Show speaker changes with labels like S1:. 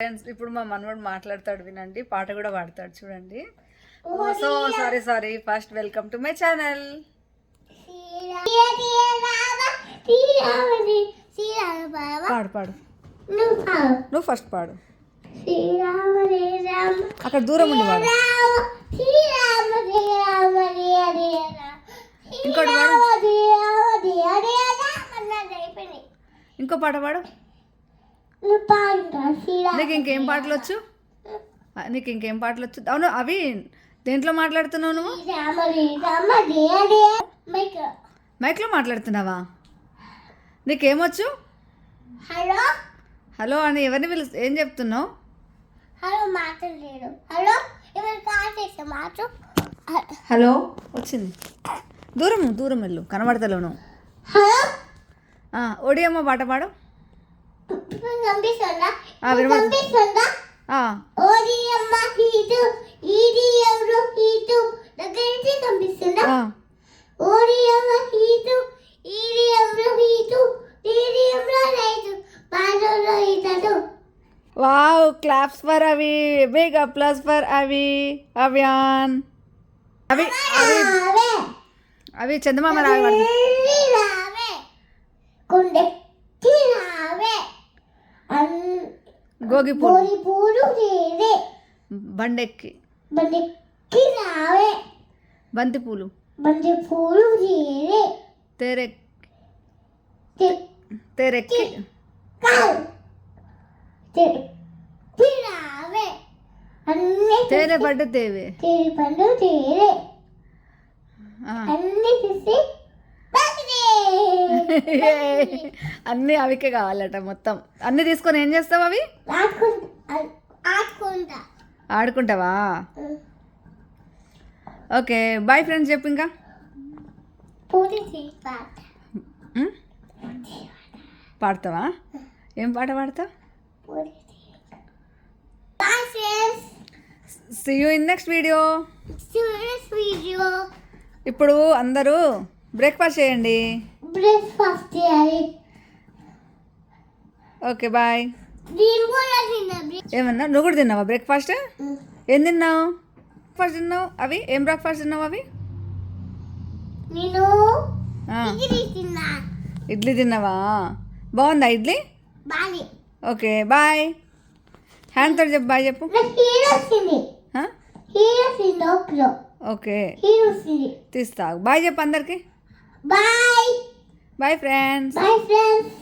S1: Friends ఇప్పుడు మా మనవడు మాట్లాడతాడు వినండి, పాట కూడా పాడతాడు చూడండి. So sorry first welcome to my channel. పాడు పాడు, నువ్వు ఫస్ట్ పాడు. అక్కడ దూరం ఉండి పాడు. ఇంకోటి పాడు, ఇంకో పాట పాడు. నీకు ఇంకేం పాటలు వచ్చు? అవును, అవి దేంట్లో మాట్లాడుతున్నావు నువ్వు? మైక్లో మాట్లాడుతున్నావా? నీకేమొచ్చు?
S2: హలో
S1: హలో అని ఎవరిని ఏం చెప్తున్నావు?
S2: హలో మాట్లాడలేడు. హలో ఎవరు కాల్ చేసే మాట?
S1: హలో వచ్చింది. దూరం వెళ్ళు, కనబడతలేవు నువ్వు.
S2: హలో
S1: ఒడియమ్మ పాట పాడు.
S2: కనిపిస్తుందా?
S1: వినబడు.
S2: కనిపిస్తుందా? ఓడి అమ్మ హీటు ఈడి ఎవరు హీటు దగ్గర నుంచి కనిపిస్తుందా? ఓడి అమ్మ హీటు ఈడి ఎవరు హీటు ఈడి ఎవరు రైతు బాజోలో ఇతడు.
S1: వావ్, క్లాప్స్ ఫర్ అవి, బిగ్ అప్లాస్ ఫర్ అవి, అవ్యాన్. అవి చందమామ రాగబడి గోగి పూలు బండెక్కి
S2: రావే
S1: బంతి పూలు తెరెక్కి తేనె పడ్డు తేవే అన్నీ అవికే కావాలట. మొత్తం అన్నీ తీసుకొని ఏం చేస్తావు? అవి ఆడుకుంటావా? ఓకే బాయ్ ఫ్రెండ్స్ చెప్పు. ఇంకా పాడతావా? ఏం పాట పాడతావు? See you in next video. ఇప్పుడు అందరూ బ్రేక్ఫాస్ట్ చేయండి. Okay bye. ఏమన్నా నువ్వు కూడా తిన్నావా బ్రేక్ఫాస్ట్? ఏం తిన్నావు? బ్రేక్ఫాస్ట్ తిన్నావు అవి ఏం బ్రేక్ఫాస్ట్ తిన్నావు? అవి ఇడ్లీ తిన్నావా? బాగుందా ఇడ్లీ? Okay bye. హ్యాండ్ తోటి చెప్పు బాయ్ చెప్పు. ఓకే తీస్తా. బాయ్ చెప్పు అందరికి.
S2: Bye
S1: bye friends.
S2: Bye friends.